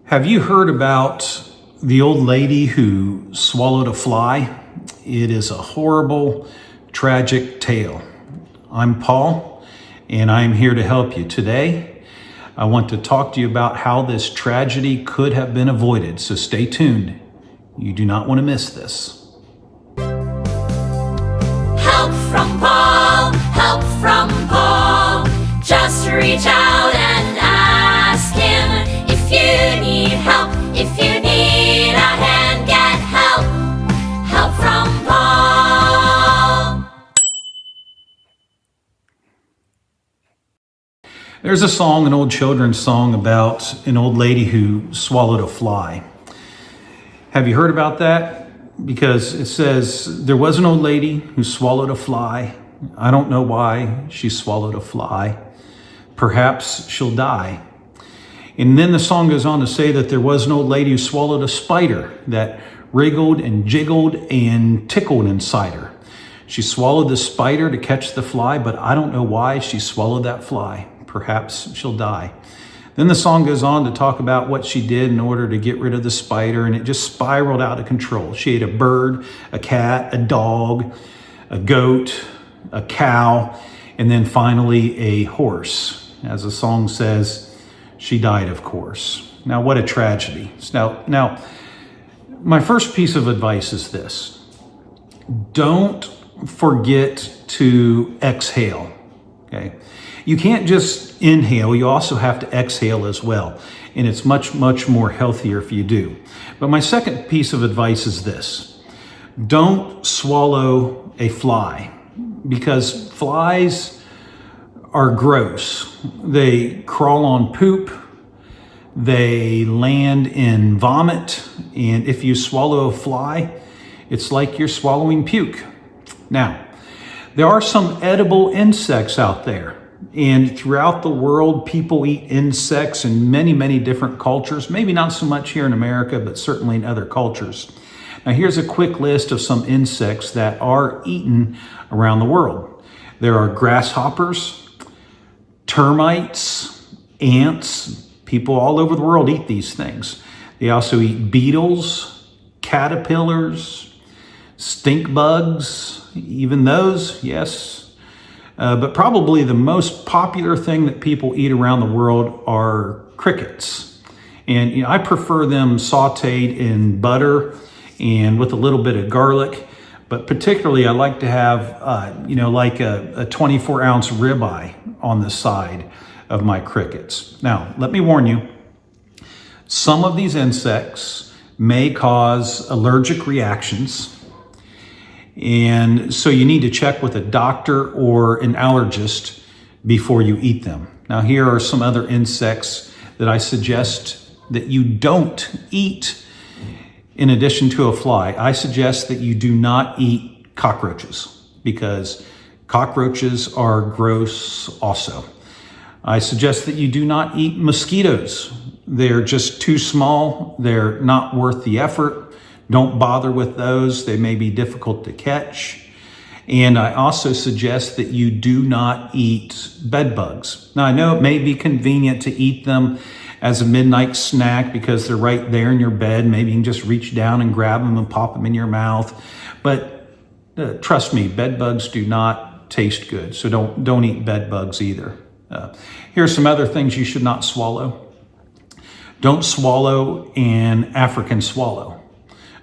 Have you heard about the old lady who swallowed a fly? It is a horrible, tragic tale. I'm Paul, and I'm here to help you. Today, I want to talk to you about how this tragedy could have been avoided, so stay tuned. You do not want to miss this. Help from Paul, help from Paul. Just reach out and ask him. If you need help, if you need a hand, get help. Help from Paul. There's a song, an old children's song about an old lady who swallowed a fly. Have you heard about that? Because it says, there was an old lady who swallowed a fly. I don't know why she swallowed a fly. Perhaps she'll die. And then the song goes on to say that there was an old lady who swallowed a spider that wriggled and jiggled and tickled inside her. She swallowed the spider to catch the fly, but I don't know why she swallowed that fly. Perhaps she'll die. Then the song goes on to talk about what she did in order to get rid of the spider, and it just spiraled out of control. She ate a bird, a cat, a dog, a goat, a cow, and then finally a horse. As the song says, she died, of course. Now, what a tragedy. Now, my first piece of advice is this. Don't forget to exhale, okay? You can't just inhale, you also have to exhale as well. And it's much, much more healthier if you do. But my second piece of advice is this. Don't swallow a fly, because flies are gross. They crawl on poop, they land in vomit, and if you swallow a fly, it's like you're swallowing puke. Now, there are some edible insects out there, and throughout the world, people eat insects in many, many different cultures, maybe not so much here in America, but certainly in other cultures. Now, here's a quick list of some insects that are eaten around the world. There are grasshoppers, termites, ants. People all over the world eat these things. They also eat beetles, caterpillars, stink bugs, even those, yes. But probably the most popular thing that people eat around the world are crickets. And I prefer them sauteed in butter and with a little bit of garlic. But particularly, I like to have, like a 24-ounce ribeye on the side of my crickets. Now, let me warn you, some of these insects may cause allergic reactions. And so you need to check with a doctor or an allergist before you eat them. Now, here are some other insects that I suggest that you don't eat. In addition to a fly, I suggest that you do not eat cockroaches, because cockroaches are gross also. I suggest that you do not eat mosquitoes. They're just too small. They're not worth the effort. Don't bother with those. They may be difficult to catch. And I also suggest that you do not eat bed bugs. Now, I know it may be convenient to eat them as a midnight snack because they're right there in your bed. Maybe you can just reach down and grab them and pop them in your mouth. But trust me, bed bugs do not taste good. So don't eat bed bugs either. Here are some other things you should not swallow. Don't swallow an African swallow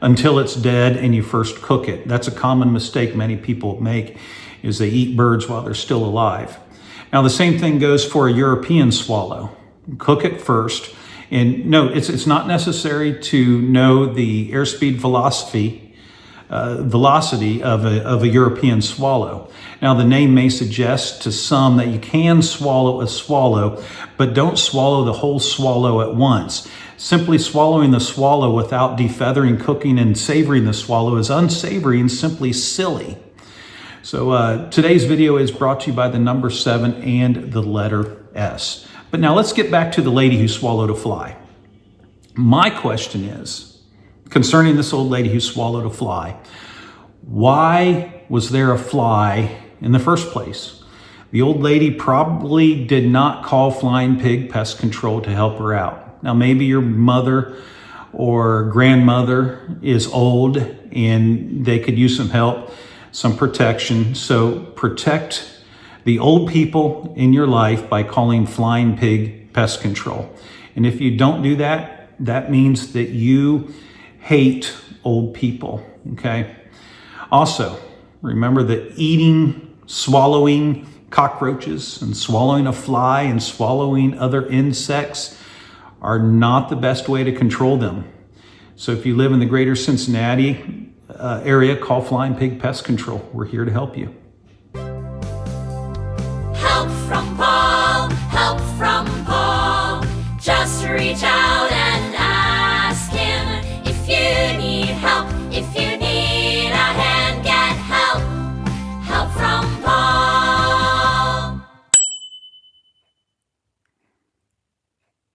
until it's dead and you first cook it. That's a common mistake many people make, is they eat birds while they're still alive. Now, the same thing goes for a European swallow. Cook it first. And note, it's not necessary to know the airspeed velocity of a European swallow. Now, the name may suggest to some that you can swallow a swallow, but don't swallow the whole swallow at once. Simply swallowing the swallow without defeathering, cooking, and savoring the swallow is unsavory and simply silly. So today's video is brought to you by the number 7 and the letter S. But now let's get back to the lady who swallowed a fly. My question is, concerning this old lady who swallowed a fly, why was there a fly in the first place? The old lady probably did not call Flying Pig Pest Control to help her out. Now, maybe your mother or grandmother is old and they could use some help, some protection. So protect the old people in your life by calling Flying Pig Pest Control. And if you don't do that, that means that you hate old people, okay? Also, remember that eating, swallowing cockroaches and swallowing a fly and swallowing other insects are not the best way to control them. So if you live in the greater Cincinnati area, call Flying Pig Pest Control. We're here to help you. Help from Paul, help from Paul. Just reach out